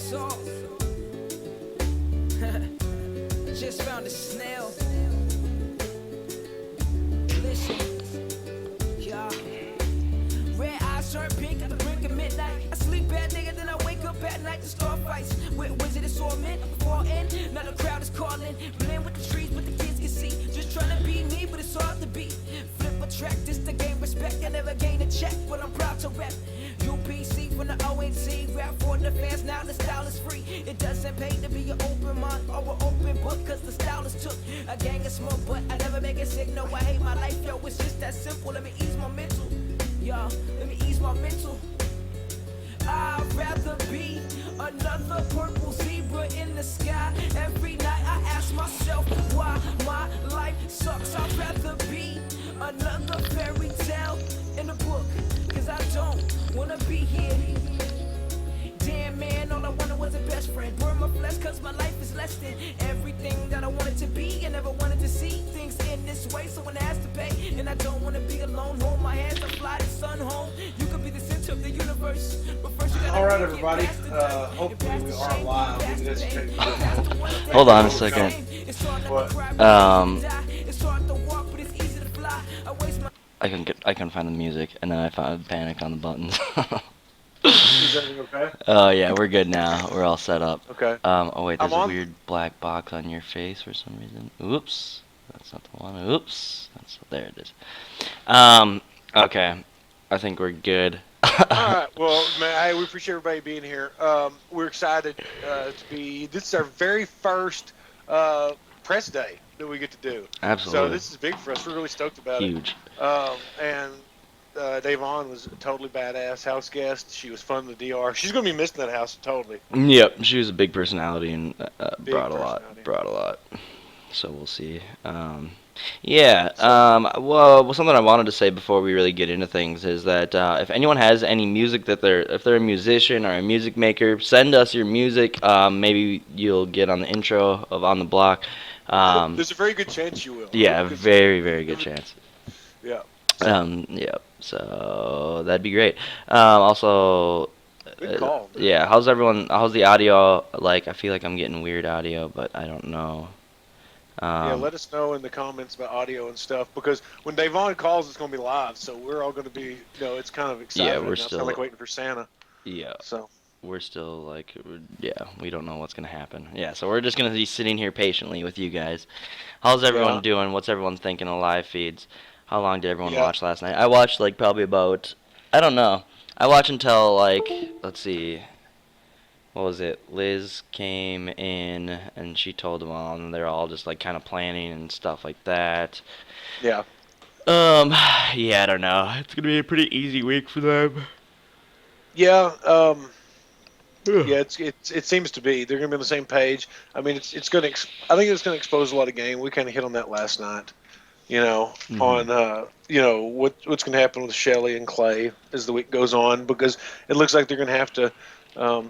salt. Just found a snail. Listen, yeah. Red eyes turn pink at the brink of midnight. I sleep at nigga, then I wake up at night to start fights. With wizard assortment, fall in. Now the crowd is calling. Blend with the trees, but the kids can see. Just trying to be me, but it's hard to be. Flip a track, this to gain respect. I never gain a check, but I'm proud to rep. UPC from the ONT, rap for the fans, now the style is free. It doesn't pay to be an open mind or an open book, cause the style is took. A gang of smoke, but I never make it sick. No, I hate my life, yo, it's just that simple. Let me ease my mental, yo, let me ease my mental. I'd rather be another purple zebra in the sky. Every night I ask myself why my life sucks. I'd rather be another fairy tale in a book, cause I don't wanna be here. Damn man, all I wanted was a best friend. Burn my flesh cause my life is less than everything that I wanted to be. I never wanted to see things in this way, so when I has to pay, and I don't wanna be alone. Hold my hands and fly the sun home. You could be the center of the universe, but first you gotta. Alright everybody, hopefully we are live. Let's check this. Hold on a second. What? I couldn't find the music, and then I panicked on the buttons. Is everything okay? Oh yeah, we're good now. We're all set up. Okay. Oh wait, there's I'm a on. weird black box on your face for some reason. Oops, that's not the one. Oops, there it is. Okay, I think we're good. Alright, well, man, we appreciate everybody being here. We're excited to be, this is our very first press day that we get to do. Absolutely. So this is big for us. We're really stoked about Huge. it. And Davon was totally badass house guest. She was fun in the DR. She's going to be missing that house totally. Yep, she was a big personality and brought a personality. lot. So we'll see. Well, something I wanted to say before we really get into things is that if anyone has any music that if they're a musician or a music maker, send us your music. Maybe you'll get on the intro of On the Block. There's a very good chance you will. Yeah, very, very good chance. Yeah. Yep. So that'd be great. Also, Good call. yeah. How's the audio? Like, I feel like I'm getting weird audio, but I don't know. Yeah, let us know in the comments about audio and stuff, because when Davon calls, it's going to be live, so we're all going to be, it's kind of exciting. Yeah, we're It's still kind of like waiting for Santa. Yeah. So We're still like, we don't know what's gonna happen. Yeah, so we're just gonna be sitting here patiently with you guys. How's everyone doing? What's everyone thinking of live feeds? How long did everyone watch last night? I watched like probably about, I don't know. I watched until like, let's see. What was it? Liz came in and she told them all, and they're all just like kind of planning and stuff like that. yeah. Yeah, I don't know. It's gonna be a pretty easy week for them. Yeah, yeah, it seems to be. They're going to be on the same page. I mean, it's going to. I think it's going to expose a lot of game. We kind of hit on that last night. On what's going to happen with Shelley and Clay as the week goes on, because it looks like they're going to have to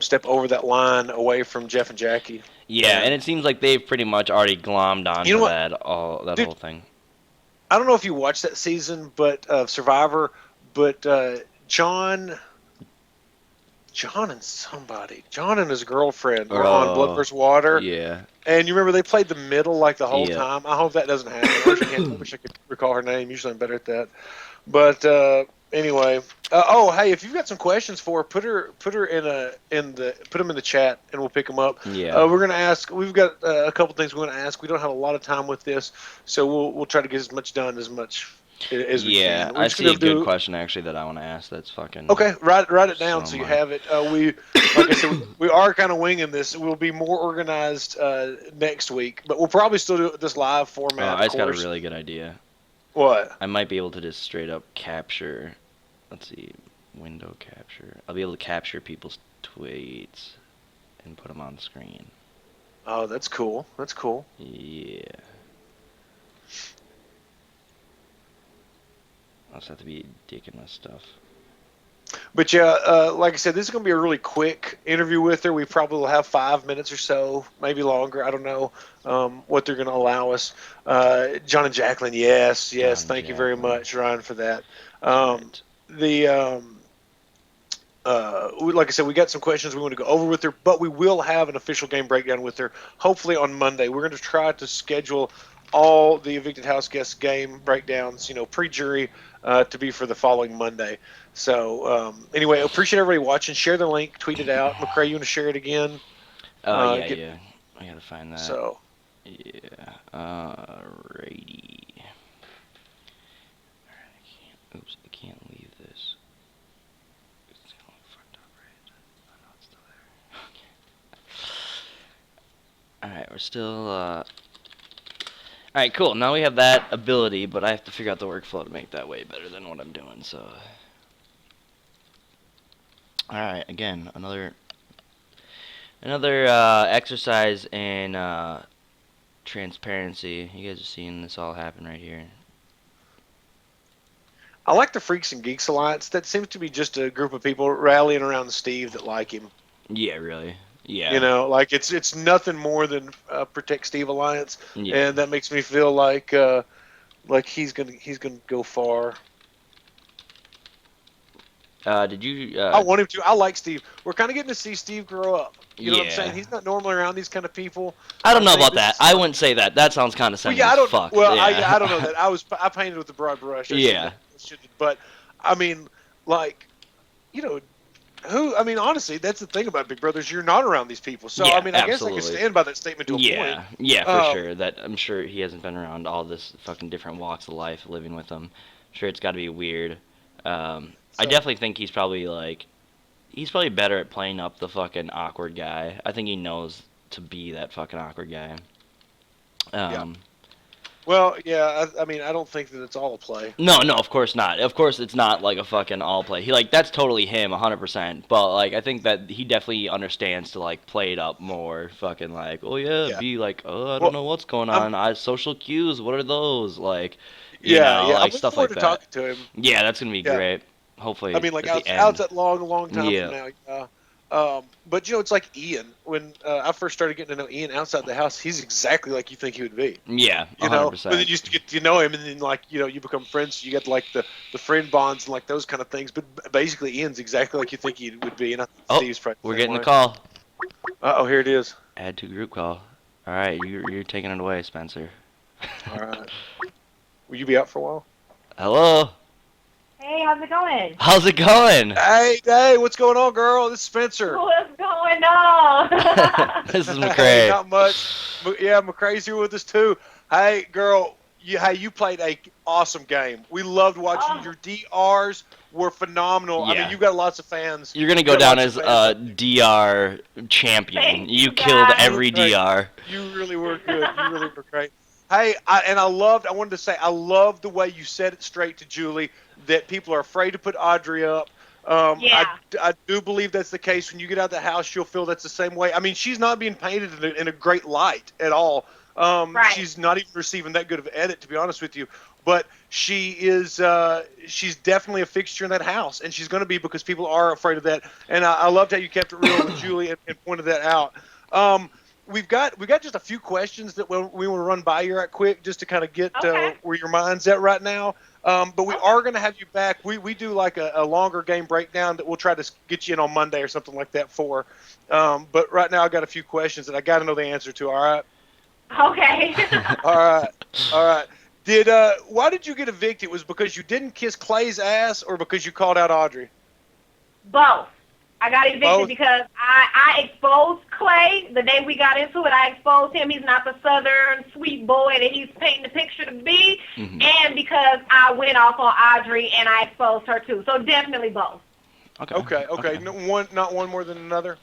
step over that line away from Jeff and Jackie. Yeah, and it seems like they've pretty much already glommed onto that whole thing. I don't know if you watched that season, but Survivor, but John and his girlfriend were on Blood vs. Water. Yeah. And you remember they played the middle like the whole time. I hope that doesn't happen. I wish I could recall her name. Usually I'm better at that. But anyway, hey, if you've got some questions for her, put them in the chat and we'll pick them up. Yeah. We're gonna ask. We've got a couple things we're gonna ask. We don't have a lot of time with this, so we'll try to get as much done as we can. I see a good question actually that I want to ask. That's fucking okay. Write it down so you have it. Like I said, we are kind of winging this. We'll be more organized next week, but we'll probably still do this live format. I just got a really good idea. What? I might be able to just straight up capture. Let's see, window capture. I'll be able to capture people's tweets and put them on the screen. Oh, that's cool. That's cool. Yeah. I'll just have to be digging this stuff. But yeah, like I said, this is going to be a really quick interview with her. We probably will have 5 minutes or so, maybe longer. I don't know what they're going to allow us. John and Jacqueline, yes. Thank you very much, Ryan, for that. like I said, we got some questions we want to go over with her, but we will have an official game breakdown with her hopefully on Monday. We're going to try to schedule all the Evicted House Guests game breakdowns, pre-jury, to be for the following Monday. So anyway, appreciate everybody watching. Share the link, tweet it out. McCrae, you want to share it again? Yeah. I gotta find that. So. Yeah. Alrighty. Oops, I can't leave this. It's all fucked up, right? I know it's still there. Okay. Alright, we're still, Alright, cool. Now we have that ability, but I have to figure out the workflow to make that way better than what I'm doing, so... Alright, again, another exercise in, transparency. You guys are seeing this all happen right here. I like the Freaks and Geeks Alliance. That seems to be just a group of people rallying around Steve that like him. Yeah, really. Yeah. It's nothing more than Protect Steve Alliance, yeah. And that makes me feel like he's gonna go far. Did you? I want him to. I like Steve. We're kind of getting to see Steve grow up. You know what I'm saying? Yeah. He's not normally around these kind of people. I don't know about that. I wouldn't say that. That sounds kind of Well, I don't. fuck. Well, yeah. I don't know that. I painted with the broad brush. But I mean, who? I mean, honestly, that's the thing about Big Brothers. You're not around these people. So I mean, I guess I can stand by that statement to a point. Yeah, for sure. That I'm sure he hasn't been around all this fucking different walks of life living with them. I'm sure it's got to be weird. I definitely think he's probably better at playing up the fucking awkward guy. I think he knows to be that fucking awkward guy. Well, yeah, I mean, I don't think that it's all a play. No, of course not. Of course, it's not like a fucking all play. That's totally him, 100%. But I think that he definitely understands to play it up more. Fucking be like, I don't know what's going on. Social cues. What are those? I'm stuff like that. Talking to him. Yeah, that's gonna be great. Hopefully, I mean, out that long time from now. But it's like Ian. When I first started getting to know Ian outside the house, he's exactly like you think he would be. Yeah, 100%. But then you get to know him, and then you become friends. So you get the friend bonds and those kind of things. But basically, Ian's exactly like you think he would be. And I think Steve's probably we're getting a call. Here it is. Add to group call. All right, you're taking it away, Spencer. All right. Will you be out for a while? Hello. Hey, how's it going? How's it going? Hey, what's going on, girl? This is Spencer. What's going on? This is McCrae. Hey, not much. Yeah, McCrae's here with us too. Hey, girl, you played a awesome game. We loved watching your DRs. Were phenomenal. Yeah. I mean, you've got lots of fans. You're gonna go down as DR champion. Thank you you, killed guys. every DR. You really were good. You really were great. Hey, I wanted to say, I love the way you said it straight to Julie that people are afraid to put Audrey up. I do believe that's the case. When you get out of the house, you'll feel that's the same way. I mean, she's not being painted in a great light at all. Right. She's not even receiving that good of an edit, to be honest with you. But she is, she's definitely a fixture in that house, and she's going to be because people are afraid of that. And I loved how you kept it real with Julie and pointed that out. We've got just a few questions that we want to run by you right quick, just to kind of get where your mind's at right now. But we are going to have you back. We do a longer game breakdown that we'll try to get you in on Monday or something like that for. But right now I got a few questions that I got to know the answer to. All right. Okay. All right. Why did you get evicted? Was it because you didn't kiss Clay's ass, or because you called out Audrey? Both. I got evicted Both? because I exposed Clay the day we got into it. I exposed him. He's not the southern sweet boy that he's painting the picture to be. Mm-hmm. And because I went off on Audrey and I exposed her too. So definitely both. Okay. Not one more than another?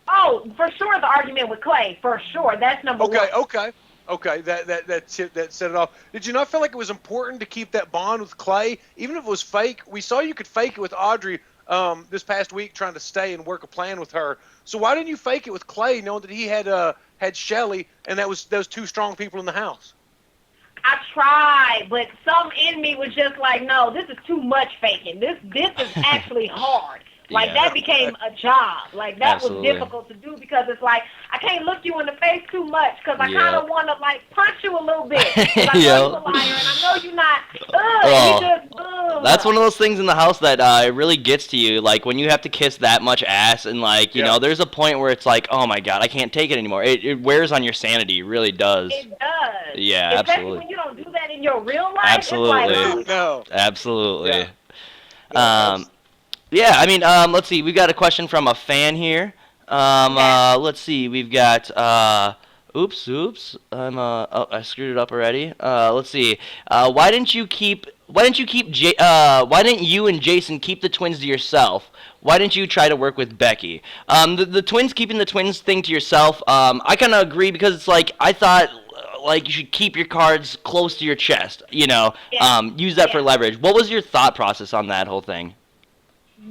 Oh, for sure the argument with Clay. For sure. That's number one. Okay. That set it off. Did you not feel like it was important to keep that bond with Clay, even if it was fake? We saw you could fake it with Audrey this past week, trying to stay and work a plan with her. So why didn't you fake it with Clay, knowing that he had Shelly, and those two strong people in the house? I tried, but some in me was just like, no, this is too much faking. This is actually hard. That became a job. That Absolutely. was difficult to do because it's like I can't look you in the face too much because I Yeah. kind of want to, like, punch you a little bit. 'Cause I know Yeah. you're a liar, and I know you're not. Oh. You just, That's one of those things in the house that it really gets to you. Like when you have to kiss that much ass, and like you know, there's a point where it's like, oh my god, I can't take it anymore. It wears on your sanity, it really does. It does. Yeah, especially absolutely. when you don't do that in your real life. Absolutely. It's like, No. Absolutely. Yeah. Yeah, I mean, let's see. We've got a question from a fan here. Let's see. We've got. Oops. I screwed it up already. Let's see. Why didn't you and Jason keep the twins to yourself? Why didn't you try to work with Becky? The twins, keeping the twins thing to yourself. I kind of agree because it's like I thought. Like you should keep your cards close to your chest, you know. Yeah. Use that for leverage. What was your thought process on that whole thing?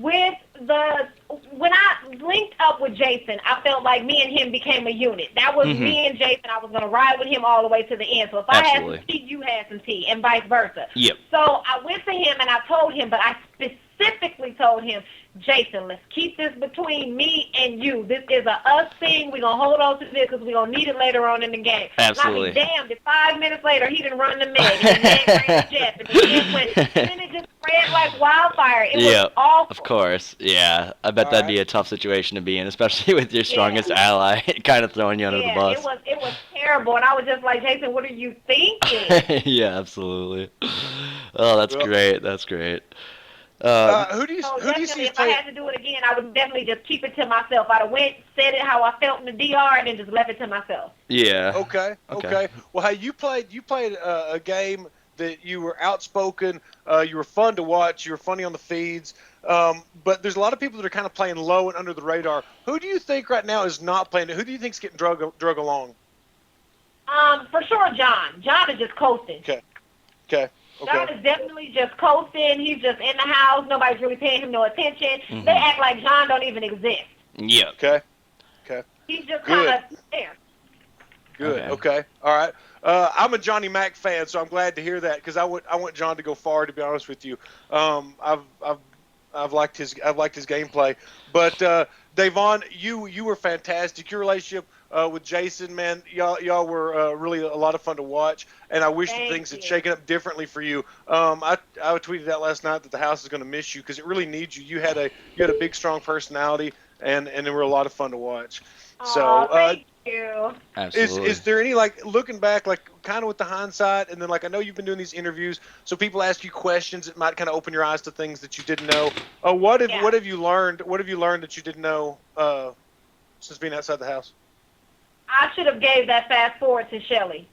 when I linked up with Jason, I felt like me and him became a unit. That was me and Jason. I was going to ride with him all the way to the end. So if I had some tea, you had some tea, and vice versa. Yep. So I went to him and I told him, but I specifically told him, Jason, let's keep this between me and you. This is a us thing. We're going to hold on to this because we're going to need it later on in the game. Absolutely. And I'll be damned if 5 minutes later he didn't run the med. He ran Jeff. And then it just spread like wildfire. It was awful. Of course. Yeah. I bet that'd be a tough situation to be in, especially with your strongest ally kind of throwing you under the bus. It was terrible. And I was just like, Jason, what are you thinking? Yeah, absolutely. Oh, that's great. That's great. Who do you see? If I had to do it again, I would definitely just keep it to myself. I'd have went, said it how I felt in the DR, and then just left it to myself. Yeah. Okay. Well, hey, you played a game that you were outspoken. You were fun to watch. You were funny on the feeds. But there's a lot of people that are kind of playing low and under the radar. Who do you think right now is not playing? Who do you think's getting drug along? For sure, John. John is just coasting. Okay. John is definitely just coasting. He's just in the house. Nobody's really paying him no attention. They act like John don't even exist. Yeah. Okay. He's just kind of there. Good. Okay. All right. I'm a Johnny Mac fan, so I'm glad to hear that because I want John to go far. To be honest with you, I've liked his gameplay. But Davon, you were fantastic. Your relationship with Jason, man, y'all were really a lot of fun to watch, and I wish that things had shaken up differently for you. I tweeted out last night that the house is going to miss you because it really needs you. You had a big, strong personality, and they were a lot of fun to watch. So thank you. Absolutely. Is there any, like, looking back, like, kind of with the hindsight, and then, like, I know you've been doing these interviews, so people ask you questions that might kind of open your eyes to things that you didn't know. What have you learned? What have you learned that you didn't know since being outside the house? I should have gave that fast forward to Shelly.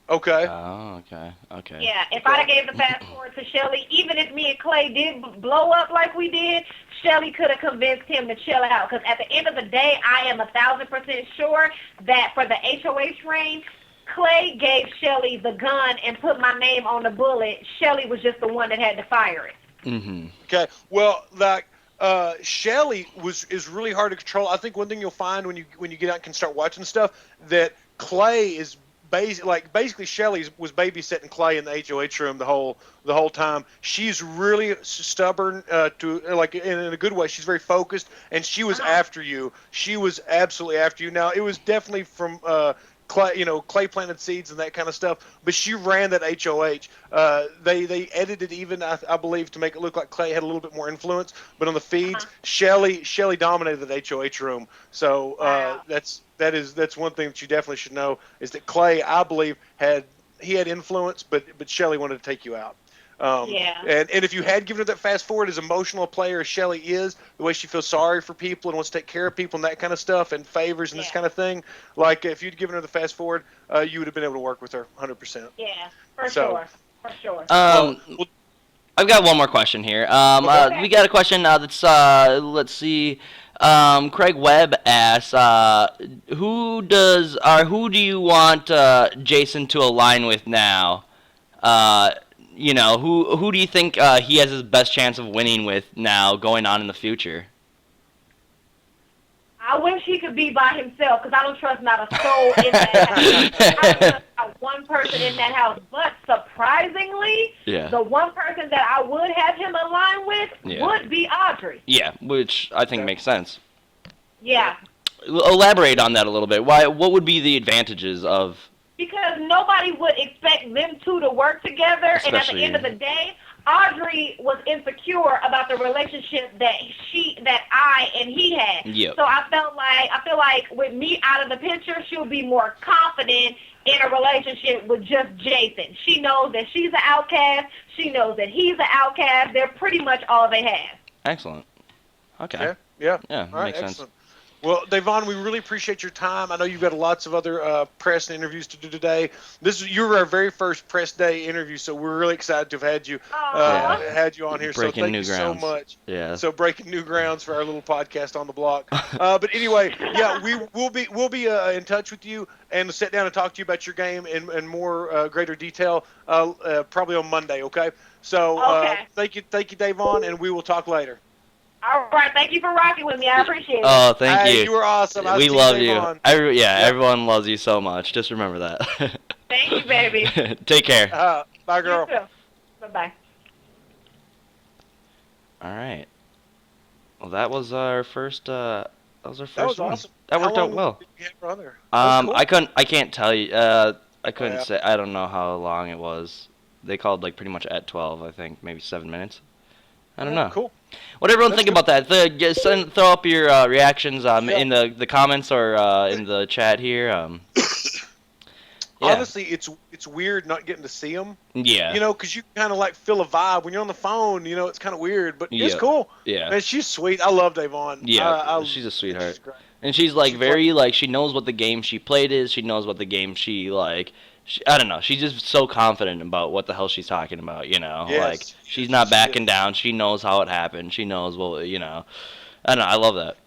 Okay. Oh, okay. Yeah, if I'd have gave the fast forward to Shelly, even if me and Clay did blow up like we did, Shelly could have convinced him to chill out. Because at the end of the day, I am 1,000% sure that for the HOH reign, Clay gave Shelly the gun and put my name on the bullet. Shelly was just the one that had to fire it. Mm-hmm. Okay. Well, like, Shelly is really hard to control. I think one thing you'll find when you get out and can start watching stuff that Clay is basically Shelly was babysitting Clay in the HOH room the whole time. She's really stubborn to, like, in a good way. She's very focused, and she was after you. She was absolutely after you. Now it was definitely from Clay planted seeds and that kind of stuff, but she ran that HOH. They edited even, I believe, to make it look like Clay had a little bit more influence, but on the feeds, Shelly dominated that HOH room. So that's one thing that you definitely should know is that Clay, I believe, had influence, but Shelly wanted to take you out. And if you had given her that fast forward, as emotional a player as Shelly is, the way she feels sorry for people and wants to take care of people and that kind of stuff and favors and this kind of thing, like if you'd given her the fast forward, you would have been able to work with her 100%. Yeah, for sure. I've got one more question here. We got a question that's let's see. Craig Webb asks, who do you want Jason to align with now? Who do you think he has his best chance of winning with now going on in the future? I wish he could be by himself because I don't trust not a soul in that house. I don't trust not one person in that house. But surprisingly, the one person that I would have him align with would be Audrey. Yeah, which I think makes sense. Yeah. elaborate on that a little bit. What would be the advantages of? Because nobody would expect them two to work together, and at the end of the day, Audrey was insecure about the relationship that I and he had. Yep. So I feel like with me out of the picture, she'll be more confident in a relationship with just Jason. She knows that she's an outcast. She knows that he's an outcast. They're pretty much all they have. Excellent. Okay. Yeah. Yeah, All right, makes sense. excellent. Well, Davon, we really appreciate your time. I know you've got lots of other press and interviews to do today. You were our very first press day interview, so we're really excited to have had you on here. Breaking so thank new you grounds. so much. Yeah. So breaking new grounds for our little podcast on the block. But anyway, yeah, we'll be in touch with you and sit down and talk to you about your game in more greater detail probably on Monday. Okay. So thank you, Davon, and we will talk later. All right, thank you for rocking with me. I appreciate it. Oh, thank you. You were awesome. We love you. Everyone loves you so much. Just remember that. Thank you, baby. Take care. Bye, girl. You too. Bye-bye. All right. Well, that was our first. That was our first That was one. awesome. That worked How out long well. did you have her on there? That was cool. I can't tell you. I couldn't yeah. say. I don't know how long it was. They called like pretty much at 12. I think maybe 7 minutes. I don't know. Cool. What everyone That's think about that? Throw up your reactions in the comments or in the chat here. Honestly, it's weird not getting to see them. Yeah. You know, because you kind of like feel a vibe when you're on the phone. You know, it's kind of weird, but it's cool. Yeah. Man, she's sweet. I love Davon. Yeah. She's a sweetheart. She's great. And she's like she knows what the game she played is. She knows what the game she like. I don't know. She's just so confident about what the hell she's talking about, you know. Yes, like she's not backing down. She knows how it happened. She knows what, you know. I don't know. I love that.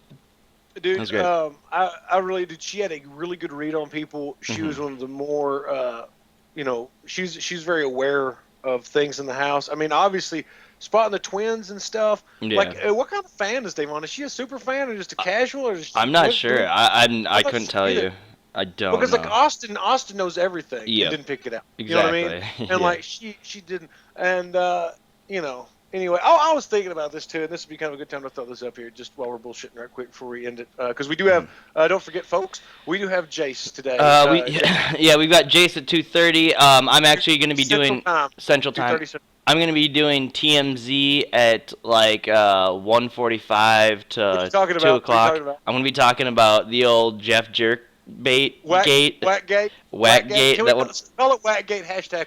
Dude, That's great. I really did. She had a really good read on people. She was one of the more, you know, she's very aware of things in the house. I mean, obviously, spotting the twins and stuff. Yeah. Like, what kind of fan is Davon? Is she a super fan or just a casual? Or I'm not sure. I couldn't tell you. I don't because know. like Austin knows everything. Yeah. And didn't pick it out. Exactly. You know what I mean? And like she didn't. And you know. Anyway, I was thinking about this too, and this would be kind of a good time to throw this up here just while we're bullshitting right quick before we end it, because we do have. Don't forget, folks, we do have Jace today. We've got Jace at 2:30. I'm actually going to be doing Central Time. I'm going to be doing TMZ at like 1:45 to 2 o'clock. I'm going to be talking about the old Jeff Jerk bait gate. Whackgate. That one. Call it Whackgate. Hashtag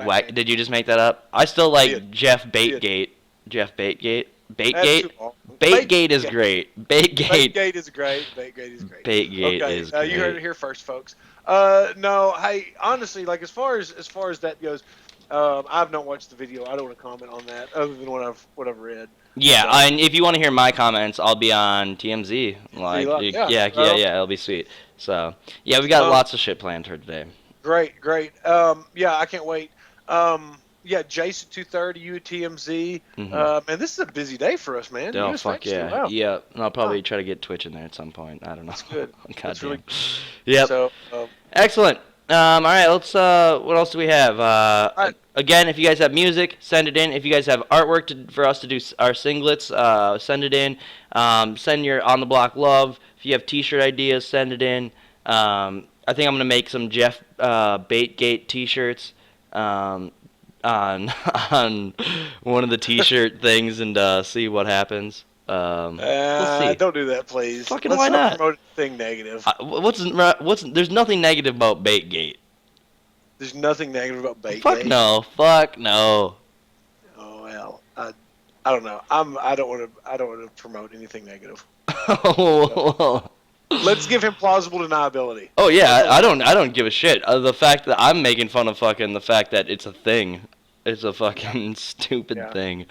Whack. Did you just make that up? I still like Jeff Baitgate. Jeff Baitgate. Baitgate. Baitgate is great. Baitgate is great. Baitgate is great. Baitgate is great. You heard it here first, folks. No, hey, honestly, like as far as that goes, I've not watched the video. I don't want to comment on that other than what I've read. Yeah, and if you want to hear my comments, I'll be on TMZ. Yeah, it'll be sweet. So, yeah, we got lots of shit planned for today. Great. Yeah, I can't wait. Yeah, Jace at 2:30, you at TMZ. Man, this is a busy day for us, man. Oh, fuck yeah. Wow. Yeah, and I'll probably try to get Twitch in there at some point. I don't know. That's good. That's really good. Yep. So, excellent. All right, let's, what else do we have? right. Again, if you guys have music, send it in. If you guys have artwork for us to do our singlets, send it in. Send your On the Block love. If you have t-shirt ideas, send it in. I think I'm going to make some Jeff Baitgate t-shirts on one of the t-shirt things and see what happens. We'll see. Don't do that, please. Fucking why not? Promote anything negative. There's nothing negative about Baitgate. There's nothing negative about Baitgate. Fuck no. Oh well, I don't know. I don't want to promote anything negative. Let's give him plausible deniability. Oh yeah, I don't give a shit. The fact that I'm making fun of fucking the fact that it's a thing. It's a fucking stupid thing.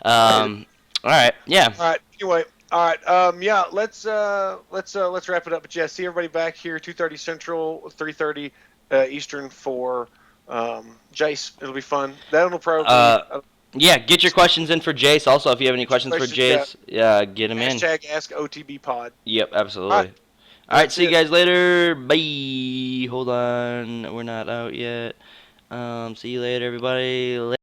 All right. Yeah. All right. Anyway. All right. Yeah. Let's wrap it up. But yeah, see everybody back here 2:30 Central, 3:30 Eastern for Jace. It'll be fun. That'll probably. Yeah, get your questions in for Jace. Also, if you have any questions for Jace, get them in. Hashtag Ask OTB Pod. Yep, absolutely. All right, see you guys later. Bye. Hold on, we're not out yet. See you later, everybody.